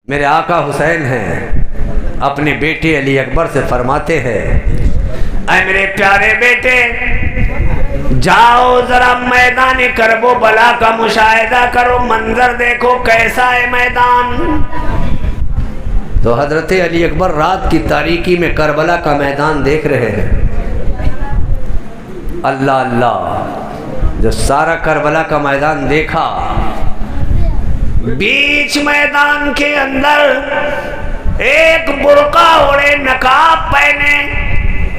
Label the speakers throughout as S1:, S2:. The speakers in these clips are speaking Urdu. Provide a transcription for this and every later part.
S1: میرے آقا حسین ہیں، اپنے بیٹے علی اکبر سے فرماتے ہیں، اے میرے پیارے بیٹے، جاؤ ذرا میدان کرب و بلا کا مشاہدہ کرو، منظر دیکھو کیسا ہے میدان۔ تو حضرت علی اکبر رات کی تاریکی میں کربلا کا میدان دیکھ رہے ہیں۔ اللہ اللہ، جو سارا کربلا کا میدان دیکھا، بیچ میدان کے اندر ایک برقع اوڑے، نقاب پہنے،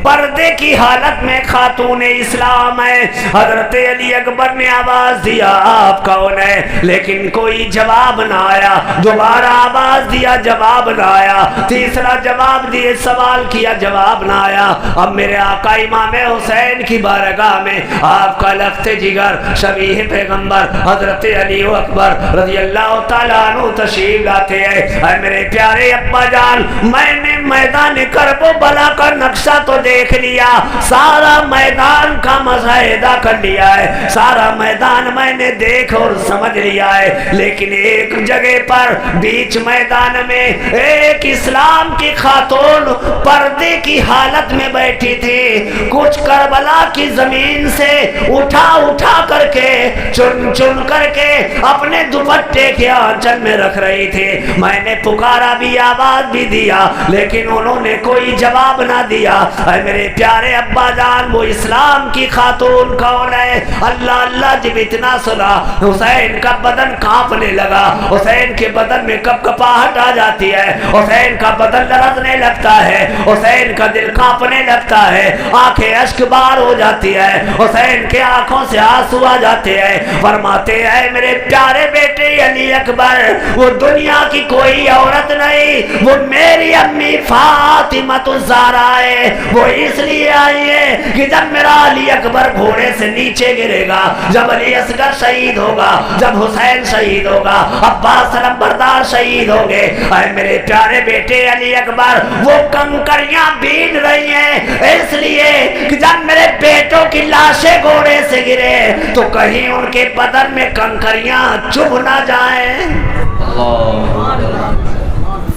S1: پردے کی حالت میں خاتون اسلام ہے۔ حضرت علی اکبر نے آواز دیا، آپ کون ہے؟ لیکن کوئی جواب نہ آیا۔ دوبارہ آواز دیا، جواب نہ آیا۔ تیسرا جواب دیے، سوال کیا، جواب نہ آیا۔ اب میرے آقا امام حسین کی بارگاہ میں آپ کا لخت جگر، شبیہ پیغمبر حضرت علی اکبر رضی اللہ تعالیٰ عنہ تشریف لاتے ہیں۔ اے میرے پیارے ابا جان، میں نے میدان کرب و بلا کا نقشہ تو دیکھ لیا، سارا میدان کا مشاہدہ کر لیا ہے، سارا میدان میں نے دیکھ اور سمجھ لیا ہے، لیکن ایک جگہ پر بیچ میدان میں ایک اسلام کی خاتون پردے کی حالت میں بیٹھی تھی، کچھ کربلا کی زمین سے اٹھا کر کے، چن کر کے اپنے دوپٹے کے آنچل میں رکھ رہی تھی۔ میں نے پکارا بھی، آواز بھی دیا، لیکن انہوں نے کوئی جواب نہ دیا۔ اے میرے پیارے ابا جان، وہ اسلام کی خاتون کون ہے؟ اللہ اللہ، جب اتنا سنا حسین کا بدن کانپنے لگا، حسین کے بدن میں کپ کپاہٹ آ جاتی ہے، حسین کا بدن لرزنے لگتا ہے، حسین کا دل کانپنے لگتا ہے، آنکھیں اشک بار ہو جاتی ہے، حسین کے آنکھوں سے آنسو آ جاتے ہیں۔ فرماتے ہیں، میرے پیارے بیٹے علی اکبر، وہ دنیا کی کوئی عورت نہیں، وہ میری امی فاطمہ الزہرا ہے۔ وہ اس لیے آئی ہے کہ جب میرا علی اکبر گھوڑے سے نیچے گرے گا، جب علی اصغر شہید ہوگا، جب حسین شہید ہوگا، عباس علمبردار شہید ہوں گے، اے میرے پیارے بیٹے علی اکبر، وہ کنکریاں بین رہی ہیں، اس لیے کہ جب میرے بیٹوں کی لاشیں گھوڑے سے گرے تو کہیں ان کے بدن میں کنکریاں چبھ نہ جائیں۔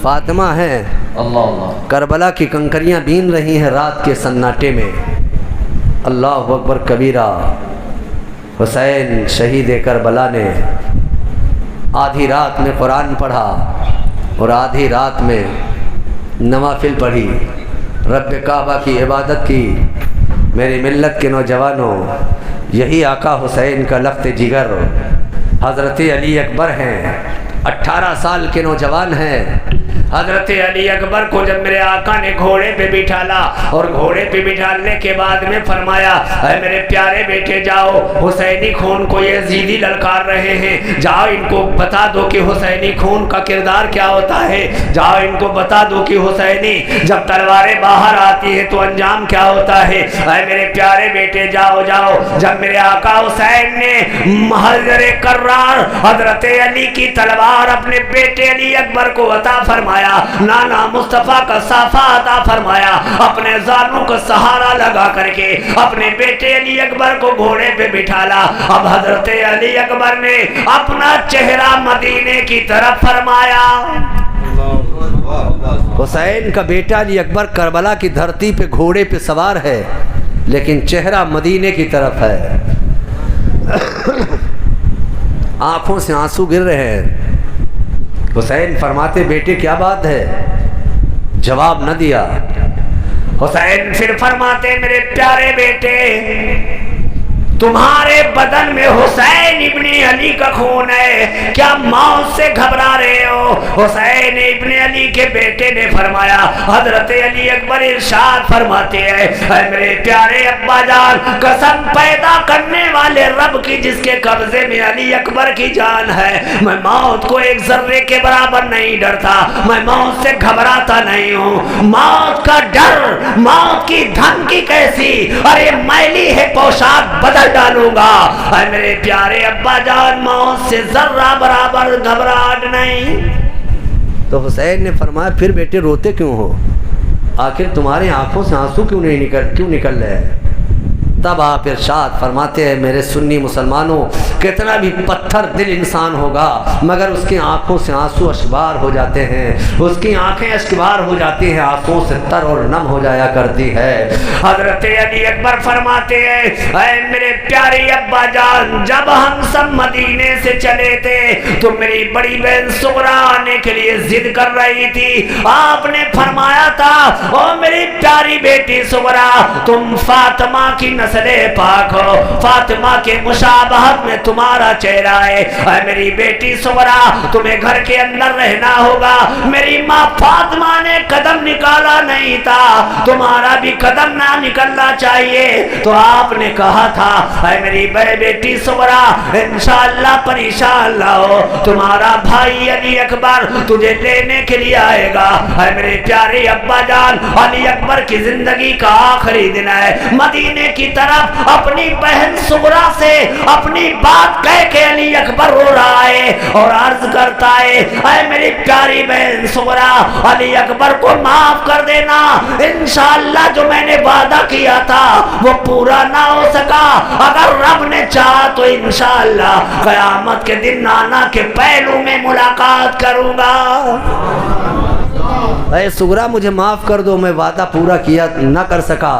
S1: فاطمہ ہیں، کربلا کی کنکریاں بین رہی ہیں رات کے سناٹے میں۔ اللہ اکبر کبیرہ۔ حسین شہید کربلا نے آدھی رات میں قرآن پڑھا اور آدھی رات میں نوافل پڑھی، رب کعبہ کی عبادت کی۔ میری ملت کے نوجوانوں، یہی آقا حسین کا لخت جگر حضرت علی اکبر ہیں، 18 سال کے نوجوان ہیں۔ حضرت علی اکبر کو جب میرے آقا نے گھوڑے پہ بٹھالا اور گھوڑے پہ بٹھالنے کے بعد میں فرمایا، اے میرے پیارے بیٹے، جاؤ حسینی خون کو یہ یزیدی للکار رہے ہیں، جاؤ ان کو بتا دو کہ حسینی خون کا کردار کیا ہوتا ہے، جاؤ ان کو بتا دو کہ حسینی جب تلواریں باہر آتی ہے تو انجام کیا ہوتا ہے۔ اے میرے پیارے بیٹے، جاؤ جاؤ۔ جب میرے آقا حسین نے محضر کرار حضرت علی کی تلوار اپنے بیٹے علی اکبر کو عطا فرمایا، نانا مصطفیٰ کا صافہ عطا فرمایا، اپنے زانوں کو سہارا لگا کر کے اپنے بیٹے علی اکبر کو گھوڑے پہ بٹھالا۔ اب حضرت علی اکبر نے اپنا چہرہ مدینے کی طرف فرمایا۔ حسین کا بیٹا علی اکبر کربلا کی دھرتی پہ گھوڑے پہ سوار ہے، لیکن چہرہ مدینے کی طرف ہے۔ آنکھوں سے آنسو گر رہے ہیں۔ حسین فرماتے، بیٹے کیا بات ہے؟ جواب نہ دیا۔ حسین پھر فرماتے، میرے پیارے بیٹے، تمہارے بدن میں حسین ابن علی کا خون ہے، کیا موت سے گھبرا رہے ہو؟ حسین ابن علی کے بیٹے نے فرمایا۔ حضرت علی اکبر ارشاد فرماتے ہیں، اے میرے پیارے ابا جان، قسم پیدا کرنے والے رب کی جس کے قبضے میں علی اکبر کی جان ہے، میں موت کو ایک ذرے کے برابر نہیں ڈرتا، میں موت سے گھبراتا نہیں ہوں۔ موت کا ڈر، موت کی دھمکی کیسی؟ ارے میلی ہے پوشاک بدل ڈالوں گا۔ اے میرے پیارے ابا جان، موت سے ذرہ برابر گھبراہٹ نہیں۔ تو حسین نے فرمایا، پھر بیٹے روتے کیوں ہو؟ آخر تمہاری آنکھوں سے آنسو کیوں نکل رہے ہیں؟
S2: تب آپ ارشاد فرماتے ہیں میرے سنی مسلمانوں کتنا بھی پتھر دل انسان ہوگا مگر اس کی آنکھوں سے آنسو اشکبار ہو جاتے ہیں، اس کی آنکھیں اشکبار ہو جاتی ہیں، آنکھوں سے تر اور نم ہو جایا کرتی ہے۔
S1: حضرت علی اکبر فرماتے ہیں اے میرے پیارے ابا جان، جب ہم سب مدینے سے چلے تھے تو میری بڑی بہن سغرا آنے کے لیے ضد کر رہی تھی، آپ نے فرمایا تھا او میری پیاری بیٹی سغرا تم فاطمہ کی نسل پاک ہو، فاطمہ کے مشابہت میں تمہارا چہرہ ہے، اے میری بیٹی سغرا تمہیں گھر کے اندر رہنا ہوگا، میری ماں فاطمہ نے قدم نکالا نہیں تھا، تمہارا بھی قدم نہ نکلنا چاہیے، تو آپ نے کہا تھا اے میری بیٹی سغرا انشاءاللہ پر انشاءاللہ ہو تمہارا بھائی علی اکبر تجھے لینے کے لیے آئے گا۔ اے میرے پیارے ابا جان، علی اکبر کی زندگی کا آخری دن ہے، مدینے کی طرف اپنی بہن سغرا سے اپنی بات کہہ کے علی اکبر رو رہا ہے اور عرض کرتا ہے اے میری پیاری بہن سغرا علی اکبر کو معاف کر دینا، انشاءاللہ جو میں نے وعدہ کیا تھا وہ پورا نہ ہو سکا، اگر رب نے چاہا تو انشاءاللہ قیامت کے دن نانا کے پہلو میں ملاقات کروں گا۔
S2: اے سغرا مجھے معاف کر دو، میں وعدہ پورا کیا نہ کر سکا،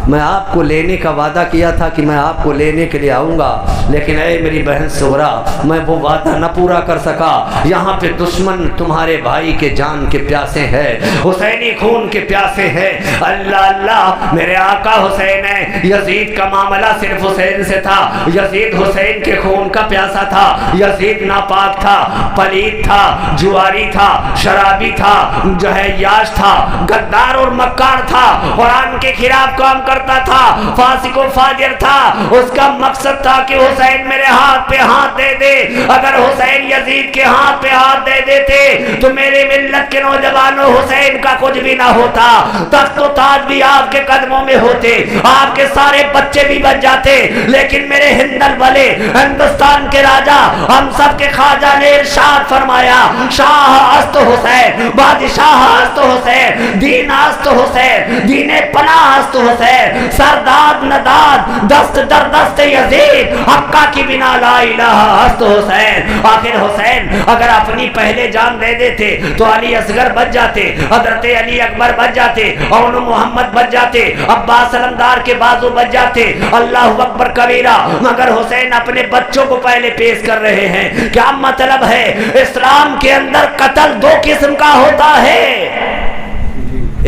S2: میں آپ کو لینے کا وعدہ کیا تھا کہ میں آپ کو لینے کے لیے آؤں گا، لیکن اے میری بہن سغرا میں وہ وعدہ نہ پورا کر سکا، یہاں پہ دشمن تمہارے بھائی کے جان کے پیاسے ہیں، حسینی خون کے پیاسے ہیں، اللہ اللہ میرے آقا حسین ہے، یزید کا معاملہ صرف حسین سے تھا، یزید حسین کے خون کا پیاسا تھا، یزید ناپاک تھا، پلید تھا، جواری تھا، شرابی تھا، جو ہے یاش تھا، غدار اور مکار تھا، قرآن کے خلاف کام کرتا تھا، فاسق و فاجر تھا، اس کا مقصد تھا کہ حسین میرے ہاتھ پہ ہاتھ دے دے، اگر حسین یزید کے ہاتھ پہ ہاتھ دے دیتے تو میرے ملت کے نوجوانوں حسین کا کچھ بھی نہ ہوتا، تخت و تاج بھی آپ کے قدموں میں ہوتے، آپ کے سارے بچے بھی بن جاتے، لیکن میرے ہندل والے ہندوستان کے راجا ہم سب کے خواجہ نے ارشاد فرمایا شاہ است حسین، بادشاہ است حسین، دین است حسین، دین پناہ است حسین، سرداد نداد دست در دست یزید، حقہ کی بنا لا الہ است حسین۔ آخر حسین اگر اپنی پہلے جان دے دیتے تو علی اصغر بچ جاتے، حضرت علی اکبر بچ جاتے، اون محمد بچ جاتے، عباس علمدار کے بازو بچ جاتے، اللہ اکبر کبیرہ، مگر حسین اپنے بچوں کو پہلے پیش کر رہے ہیں۔ کیا مطلب ہے؟ اسلام کے اندر قتل دو قسم کا ہوتا ہے،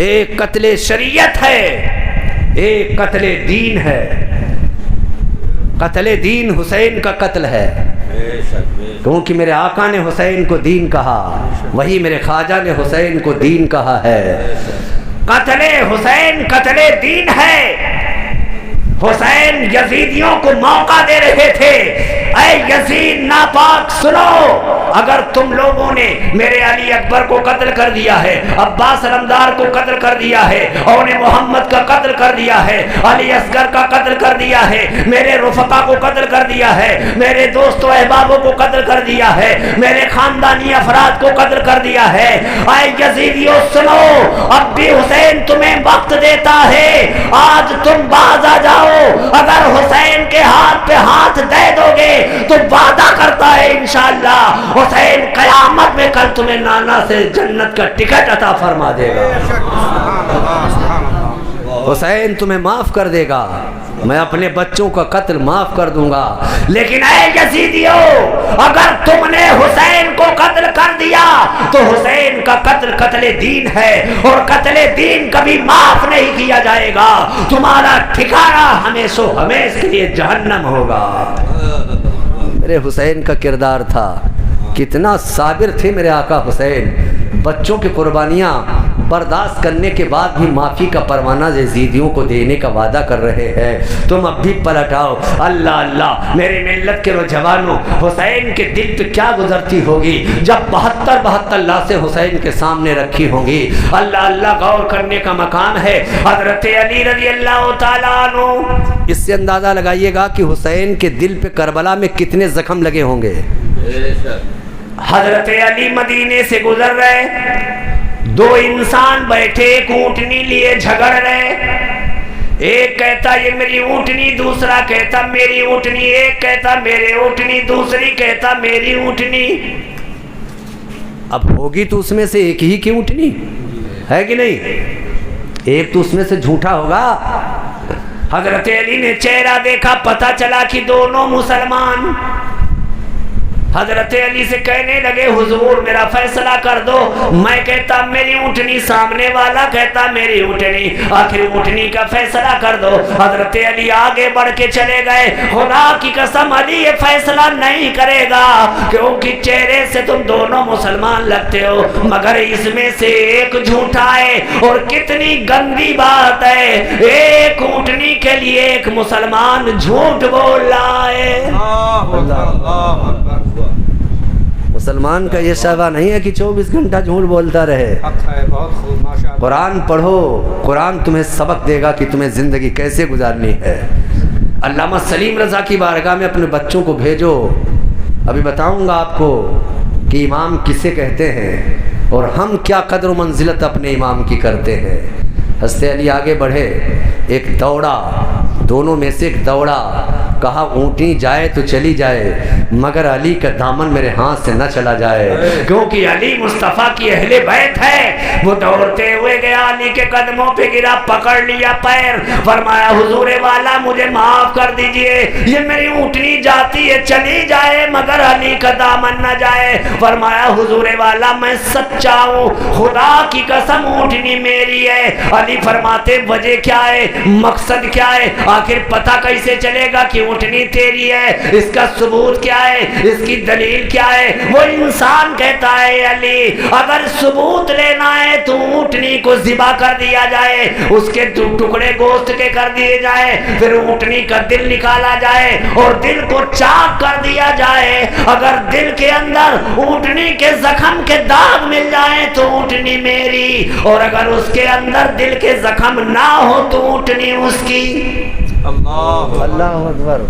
S2: ایک قتل شریعت ہے، ایک قتل دین ہے۔ قتل دین حسین کا قتل ہے، کیونکہ میرے آقا نے حسین کو دین کہا، وہی میرے خواجہ نے حسین کو دین کہا ہے۔ قتل حسین قتل دین ہے۔ حسین یزیدیوں کو موقع دے رہے تھے، اے یزید ناپاک سنو، اگر تم لوگوں نے میرے علی اکبر کو قتل کر دیا ہے، عباس علمدار کو قتل کر دیا ہے، اون محمد کا قتل کر دیا ہے، علی اصغر کا قتل کر دیا ہے، میرے رفقا کو قتل کر دیا ہے، میرے دوست و احبابوں کو قتل کر دیا ہے، میرے خاندانی افراد کو قتل کر دیا ہے، اے یزیدیوں سنو، اب بھی حسین تمہیں وقت دیتا ہے، آج تم باز آ جاؤ، اگر حسین کے ہاتھ پہ ہاتھ دے دو گے تو وعدہ کرتا ہے انشاءاللہ حسین قیامت میں کل تمہیں نانا سے جنت کا ٹکٹ عطا فرما دے گا، حسین تمہیں معاف کر دے گا، میں اپنے بچوں کا قتل معاف کر دوں گا، لیکن اے یزیدیو اگر تم نے حسین کو قتل کر دیا تو حسین کا قتل قتل دین ہے، اور قتل دین کبھی معاف نہیں کیا جائے گا، تمہارا ٹھکانہ ہمیشہ ہمیشہ کے لیے جہنم ہوگا۔ میرے حسین کا کردار تھا، کتنا صابر تھے میرے آقا حسین، بچوں کی قربانیاں برداشت کرنے کے بعد بھی معافی کا پروانہ یزیدیوں کو دینے کا وعدہ کر رہے ہیں، تم اب بھی پلٹ آؤ۔ اللہ اللہ میرے ملت کے نوجوانوں، حسین کے دل پہ کیا گزرتی ہوگی جب 72 لاشیں حسین کے سامنے رکھی ہوں گی، اللہ اللہ غور کرنے کا مقام ہے۔ حضرت علی رضی اللہ تعالیٰ عنہ، اس سے اندازہ لگائیے گا کہ حسین کے دل پہ کربلا میں کتنے زخم لگے ہوں گے۔ حضرت علی مدینے سے گزر رہے، دو انسان بیٹھے ایک اونٹنی لیے جھگڑ رہے،
S1: ایک کہتا یہ میری اونٹنی، دوسرا کہتا میری اونٹنی، ایک کہتا میرے اونٹنی، دوسری کہتا میری اونٹنی۔
S2: اب ہوگی تو اس میں سے ایک ہی کی اونٹنی ہے کہ نہیں؟ ایک تو اس میں سے جھوٹا ہوگا۔
S1: حضرت علی نے چہرہ دیکھا، پتہ چلا کہ دونوں مسلمان۔ حضرت علی سے کہنے لگے حضور میرا فیصلہ کر دو، میں کہتا میری اونٹنی، سامنے والا کہتا میری اونٹنی، آخر اونٹنی کا فیصلہ کر دو۔ حضرت علی آگے بڑھ کے چلے گئے، خدا کی قسم علی یہ فیصلہ نہیں کرے گا کیونکہ چہرے سے تم دونوں مسلمان لگتے ہو، مگر اس میں سے ایک جھوٹا ہے، اور کتنی گندی بات ہے، ایک اونٹنی کے لیے ایک مسلمان جھوٹ بول رہا ہے۔
S2: مسلمان کا یہ شعبہ نہیں ہے کہ 24 گھنٹہ جھوٹ بولتا رہے۔ قرآن پڑھو، قرآن تمہیں سبق دے گا کہ تمہیں زندگی کیسے گزارنی ہے۔ علامہ سلیم رضا کی بارگاہ میں اپنے بچوں کو بھیجو، ابھی بتاؤں گا آپ کو کہ امام کسے کہتے ہیں اور ہم کیا قدر و منزلت اپنے امام کی کرتے ہیں۔ حضرت علی آگے بڑھے، ایک دوڑا، دونوں میں سے ایک دوڑا، کہا اونٹنی جائے تو چلی جائے مگر علی کا دامن میرے ہاتھ سے نہ چلا جائے،
S1: کیونکہ علی مصطفیٰ کی اہل بیت ہے۔ وہ دوڑتے ہوئے گیا، علی کے قدموں پہ گرا، پکڑ لیا پیر، فرمایا حضور والا مجھے معاف کر دیجئے، یہ میری اونٹنی جاتی ہے چلی جائے مگر علی کا دامن نہ جائے۔ فرمایا حضور والا میں سچا ہوں، خدا کی قسم اونٹنی میری ہے۔ علی فرماتے وجہ کیا ہے، مقصد کیا ہے، آخر پتہ کیسے چلے گا کہ اونٹنی تیری ہے، اس کا ثبوت کیا ہے، اس کی دلیل کیا ہے؟ وہ انسان کہتا ہے علی اگر ثبوت لینا ہے تو اونٹنی کو ذبح کر دیا جائے، اس کے ٹکڑے گوشت کے کر دیے جائے، پھر اونٹنی کا دل نکالا جائے اور دل کو چاک کر دیا جائے۔ اگر دل کے اندر اونٹنی کے زخم کے داغ مل جائیں تو اونٹنی میری، اور اگر اس کے اندر دل کے زخم نہ ہو تو اونٹنی اس کی۔
S2: اللہ اکبر۔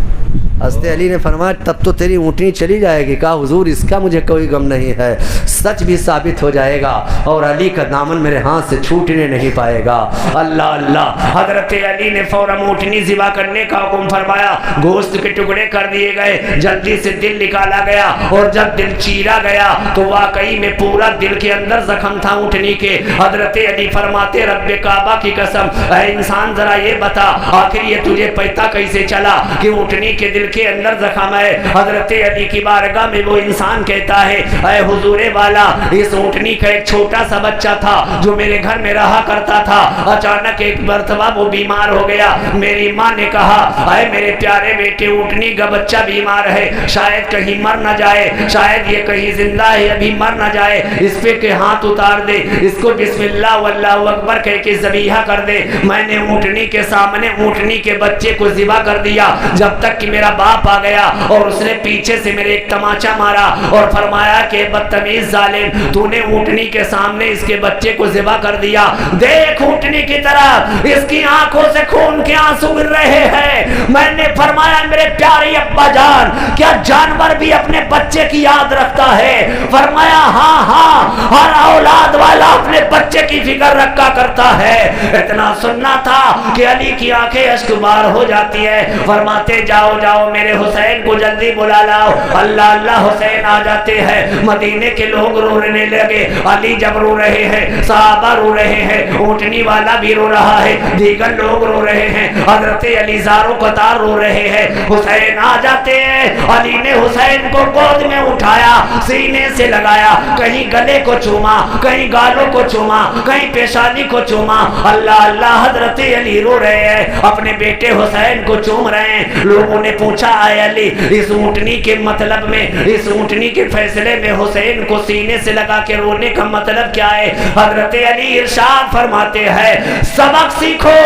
S2: حضرت علی نے فرمایا تب تو تیری اونٹنی چلی جائے گی۔ کہا حضور اس کا مجھے کوئی غم نہیں ہے، سچ بھی ثابت ہو جائے گا اور علی کا دامن میرے ہاتھ سے چھوٹنے نہیں پائے گا۔
S1: اللہ اللہ۔ حضرت علی نے فوراً اونٹنی ذبح کرنے کا حکم فرمایا، گوشت کے ٹکڑے کر دیے گئے، جلدی سے دل نکالا گیا، اور جب دل چیرا گیا تو واقعی میں پورا دل کے اندر زخم تھا اونٹنی کے۔ حضرت علی فرماتے رب کعبہ کی قسم اے انسان ذرا یہ بتا آخر یہ تجھے پتہ کیسے چلا کہ اونٹنی کے دل کے اندر زخم ہے؟ حضرت علی کی بارگاہ میں وہ انسان کہتا ہے اے حضور والا اس اونٹنی کا ایک چھوٹا سا بچہ تھا جو میرے گھر میں رہا کرتا تھا، اچانک ایک مرتبہ وہ بیمار ہو گیا، میری ماں نے کہا اے میرے پیارے بیٹے اونٹنی کا بچہ بیمار ہے، شاید کہیں مر نہ جائے، شاید یہ کہیں زندہ ہے ابھی مر نہ جائے، اس پہ کہ ہاتھ اتار دے، اس کو بسم اللہ واللہ اکبر کہہ کے ذبیحہ کر دے۔ میں نے اونٹنی کے سامنے اونٹنی کے بچے کو ذبح کر دیا جب تک کہ میرا باپ آ گیا اور اس نے پیچھے سے میرے ایک تماچا مارا اور فرمایا کہ بدتمیز ظالم تو نے اونٹنی کے سامنے اس کے بچے کو ذبح کر دیا، دیکھ اونٹنی کی طرف اس کی آنکھوں سے خون کے آنسو گر رہے ہیں۔ میں نے فرمایا میرے پیارے ابا جان کیا جانور بھی اپنے بچے کی یاد رکھتا ہے؟ فرمایا ہاں ہاں ہر اولاد والا اپنے بچے کی فکر رکھا کرتا ہے۔ اتنا سننا تھا کہ علی کی آنکھیں اشکبار ہو جاتی ہے، فرماتے جاؤ جاؤ میرے حسین کو جلدی بلا لاؤ۔ اللہ اللہ حسین آ جاتے ہیں، مدینے کے لوگ رونے لگے، علی جب رو رہے ہیں صحابہ رو رہے ہیں، اونٹنی والا بھی رو رہا ہے، دیگر لوگ رو رہے ہیں، حضرت علی زارو قطار رو رہے ہیں، حسین آ جاتے ہیں۔ علی نے حسین کو گود میں اٹھایا، سینے سے لگایا، کہیں گلے کو چوما، کہیں گالوں کو چوما، کہیں پیشانی کو چوما۔ اللہ اللہ حضرت علی رو رہے ہیں، اپنے بیٹے حسین کو چوم رہے ہیں۔ لوگوں نے پوچھا اے علی اس اونٹنی کے مطلب میں، اس اونٹنی کے فیصلے میں حسین کو سینے سے لگا کے رونے کا مطلب کیا ہے؟ حضرت علی ارشاد فرماتے ہیں سبق سیکھو،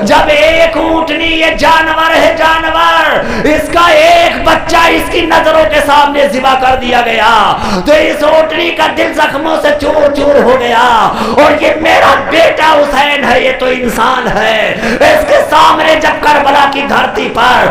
S1: جب ایک اونٹنی یہ جانور ہے جانور، اس کا ایک بچہ اس کی نظروں کے سامنے ذبح کر دیا گیا تو اس اونٹنی کا دل زخموں سے چور چور ہو گیا، اور یہ میرا بیٹا حسین ہے، یہ تو انسان ہے، اس کے سامنے جب کربلا کی دھرتی پر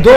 S1: 2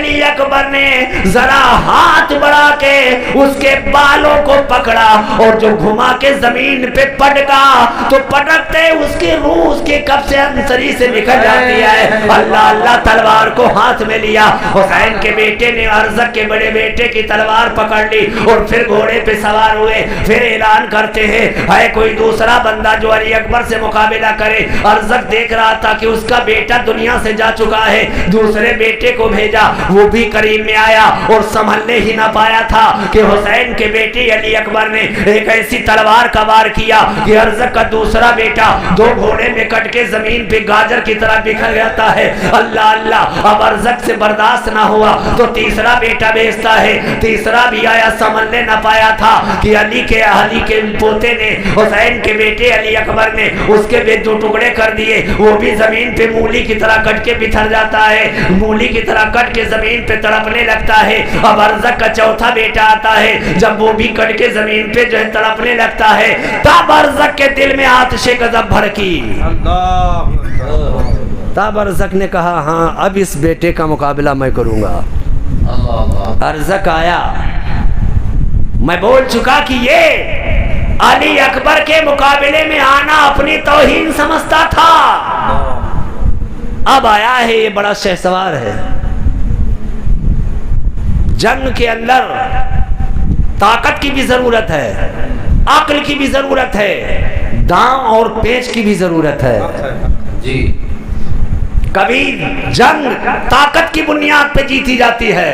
S1: علی اکبر نے ذرا ہاتھ بڑھا کے اس کے بالوں کو پکڑا اور جو گھما کے زمین پہ پٹکا تو پٹکتے اس کی روح اس کے کف سے انصری سے نکل جاتی ہے. اللہ اللہ تلوار کو ہاتھ میں لیا. حسین کے بیٹے نے ارزق کے بڑے بیٹے کی تلوار پکڑ لی اور پھر گھوڑے پہ سوار ہوئے. پھر اعلان کرتے ہیں ہے کوئی دوسرا بندہ جو علی اکبر سے مقابلہ کرے. ارزق دیکھ رہا تھا کہ اس کا بیٹا دنیا سے جا چکا ہے. دوسرے بیٹے کو بھیجا, وہ بھی قریب میں آیا اور سنبھلنے ہی نہ پایا تھا کہ حسین کے بیٹے علی اکبر نے ایک ایسی تلوار کا وار کیا کہ ارزق کا دوسرا بیٹا دو گھوڑے میں کٹ کے زمین پہ گاجر کی طرح بکھر جاتا ہے. اللہ اللہ, اب ارزق سے برداشت نہ ہوا تو تیسرا بیٹا بھیجتا ہے. تیسرا بھی آیا, سنبھلنے نہ پایا تھا کہ علی کے پوتے نے حسین کے بیٹے علی اکبر نے اس کے بھی دو ٹکڑے کر دیے. وہ بھی زمین پہ مولی کی طرح کٹ کے بچھڑ جاتا ہے, مولی کی طرح کٹ کے زمین پہ تڑپنے لگتا ہے. اب ارزق کا چوتھا بیٹا آتا ہے, جب وہ بھی کٹ کے زمین پہ جو ہے تڑپنے لگتا ہے, تب ارزق کے دل میں آتش غضب بھڑکی.
S2: تب ارزق نے کہا ہاں اب اس بیٹے کا مقابلہ میں کروں گا. ارزق آیا,
S1: میں بول چکا کہ یہ علی اکبر کے مقابلے میں آنا اپنی توہین سمجھتا تھا.
S2: اب آیا ہے, یہ بڑا شہسوار ہے.
S1: جنگ کے اندر طاقت کی بھی ضرورت ہے, عقل کی بھی ضرورت ہے,
S2: داؤں اور پیچ کی بھی ضرورت ہے.
S1: جی, کبھی جنگ طاقت کی بنیاد پہ جیتی جاتی ہے,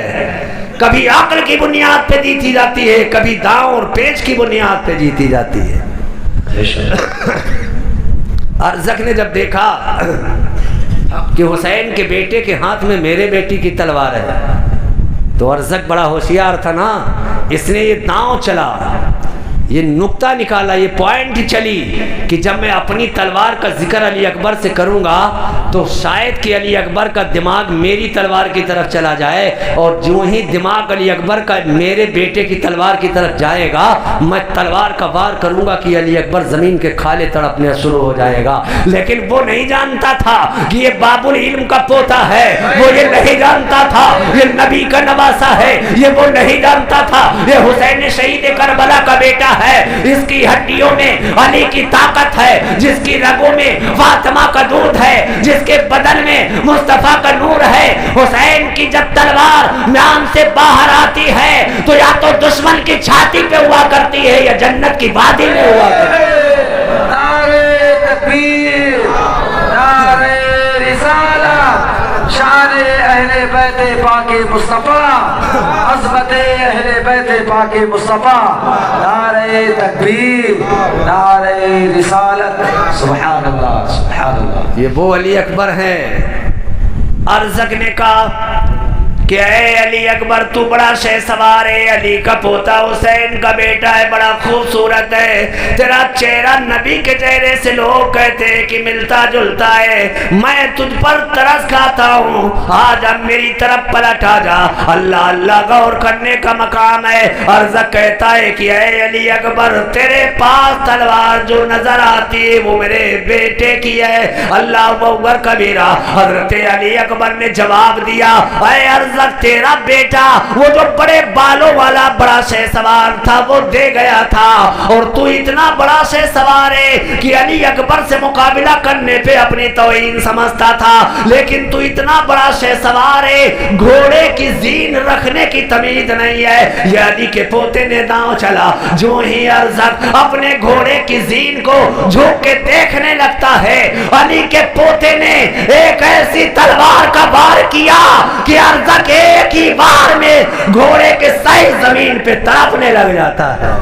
S1: کبھی عقل کی بنیاد پہ جیتی جاتی ہے, کبھی داؤں اور پیچ کی بنیاد پہ جیتی جاتی ہے.
S2: ارزق نے جب دیکھا کہ حسین کے بیٹے کے ہاتھ میں میرے بیٹی کی تلوار ہے تو ارزق بڑا ہوشیار تھا نا, اس نے یہ داؤں چلا, یہ نقطہ نکالا, یہ پوائنٹ چلی کہ جب میں اپنی تلوار کا ذکر علی اکبر سے کروں گا تو شاید کہ علی اکبر کا دماغ میری تلوار کی طرف چلا جائے, اور جو ہی دماغ علی اکبر کا میرے بیٹے کی تلوار کی طرف جائے گا میں تلوار کا وار کروں گا کہ علی اکبر زمین کے کھالے تڑپنے شروع ہو جائے گا.
S1: لیکن وہ نہیں جانتا تھا کہ یہ باب العلم کا پوتا ہے, وہ یہ نہیں جانتا تھا یہ نبی کا نواسا ہے, یہ وہ نہیں جانتا تھا یہ حسین شہید کربلا کا بیٹا ہے. اس کی ہڈیوں میں علی کی طاقت ہے, جس کی رگوں میں فاطمہ کا دودھ ہے, جس کے بدن میں مصطفیٰ کا نور ہے. حسین کی جب تلوار میان سے باہر آتی ہے تو یا تو دشمن کی چھاتی پہ ہوا کرتی ہے یا جنت کی وادی میں ہوا کرتی ہے.
S3: نعرے تکبیر, نعرے رسالت, شان اہل بیت پاک مصطفیٰ, عظمت اہل بیت پاک مصطفیٰ, نعرے تکبیر, نعرے رسالت. سبحان اللہ, سبحان اللہ.
S2: یہ وہ علی اکبر ہیں.
S1: ارزق نے کہا کہ اے علی اکبر تو بڑا شہسوار ہے, علی کا پوتا حسین کا بیٹا ہے, بڑا خوبصورت ہے, تیرا چہرہ نبی کے چہرے سے لوگ کہتے ہیں کہ ملتا جلتا ہے, میں تجھ پر ترس کھاتا ہوں, آج اب میری طرف پلٹ آ جا. اللہ اللہ غور کرنے کا مقام ہے. ارزق کہتا ہے کہ اے علی اکبر تیرے پاس تلوار جو نظر آتی ہے وہ میرے بیٹے کی ہے. اللہ اکبر کبیرہ. حضرت علی اکبر نے جواب دیا اے ارزق تیرا بیٹا وہ جو بڑے بالوں والا بڑا شہسوار تھا وہ دے گیا تھا, اور تو اتنا بڑا شہسوار ہے کہ علی اکبر سے مقابلہ کرنے پہ اپنی توہین سمجھتا تھا, لیکن تو اتنا بڑا شہسوار ہے گھوڑے کی زین رکھنے کی تمیز نہیں ہے. یہ علی کے پوتے نے داؤں چلا, جو ہی ارزق اپنے گھوڑے کی زین کو جھوک کے دیکھنے لگتا ہے, علی کے پوتے نے ایک ایسی تلوار کا وار کیا کہ ارزق ایک ہی بار میں گھوڑے کے سائے زمین پہ تڑپنے لگ جاتا ہے.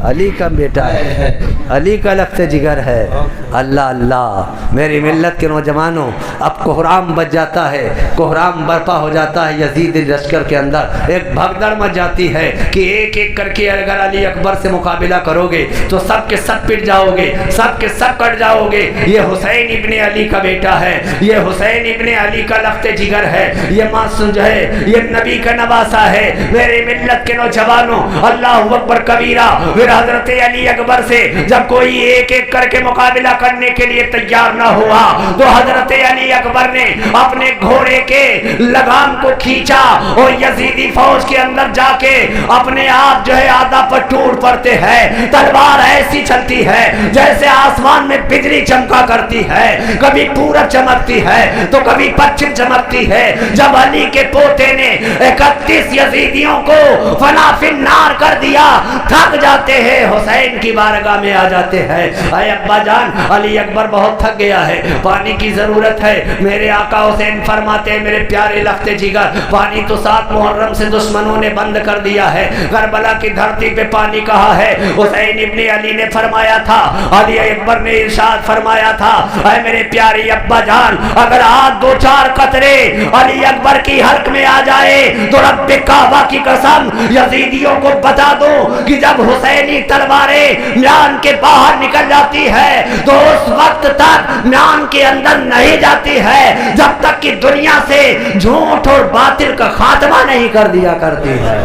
S2: علی کا بیٹا ہے, علی کا لخت جگر ہے. اللہ اللہ, میری ملت کے نوجوانوں, اب کوہرام بچ جاتا ہے, کوہرام برپا ہو جاتا ہے یزید لشکر کے اندر. ایک بھگدڑ مچ جاتی ہے کہ ایک ایک کر کے اگر علی اکبر سے مقابلہ کرو گے تو سب کے سب پٹ جاؤ گے, سب کے سب کٹ جاؤ گے. یہ حسین ابن علی کا بیٹا ہے, یہ حسین ابن علی کا لخت جگر ہے.
S1: یہ معصوم جو ہے یہ نبی کا نواسا ہے. میرے ملت کے نوجوانوں اللہ اکبر کبیرہ. پھر حضرت علی اکبر سے جب کوئی ایک ایک کر کے مقابلہ کرنے کے لیے تیار نہ ہوا تو حضرت علی اکبر نے اپنے گھوڑے کے لگام کو کھینچا اور یزیدی فوج کے اندر جا کے اپنے آپ جو ہے آدھا پر ٹوٹ پڑتے ہیں. تلوار ایسی چلتی ہے جیسے آسمان میں بجلی چمکا کرتی ہے, کبھی پورب چمکتی ہے تو کبھی پچھم چمکتی ہے. جب علی کے پوتے نے 31 یزیدیوں کو فنا فی النار کر دیا, تھک جاتے ہیں, حسین کی بارگاہ میں آ جاتے ہیں. اے ابا جان علی اکبر بہت تھک گیا ہے, پانی کی ضرورت ہے. میرے آقا حسین فرماتے ہیں میرے پیارے لخت جگر پانی تو 7 محرم سے دشمنوں نے بند کر دیا ہے, کربلا کی دھرتی پہ پانی کہاں ہے؟ حسین ابن علی نے فرمایا تھا, علی اکبر نے ارشاد فرمایا تھا اے میرے پیارے ابا جان اگر آج 2-4 قطرے علی اکبر کی حلق میں آ جائے تو رب کعبہ کی قسم یزیدیوں کو بتا دو کہ جب حسینی تلواریں میان کے باہر نکل جاتی ہے تو اس وقت تک میان کے اندر نہیں جاتی ہے جب تک کہ دنیا سے جھوٹ اور باطل کا خاتمہ نہیں کر دیا کرتی ہے.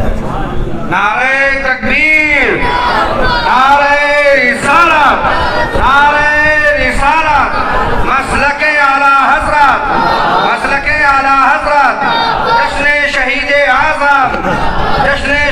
S3: نعرہ تکبیر, نعرہ رسالت, نعرہ رسالت, مسلک اعلی حضرت, مسلک اعلی حضرت, جشن شہید اعظم, جشن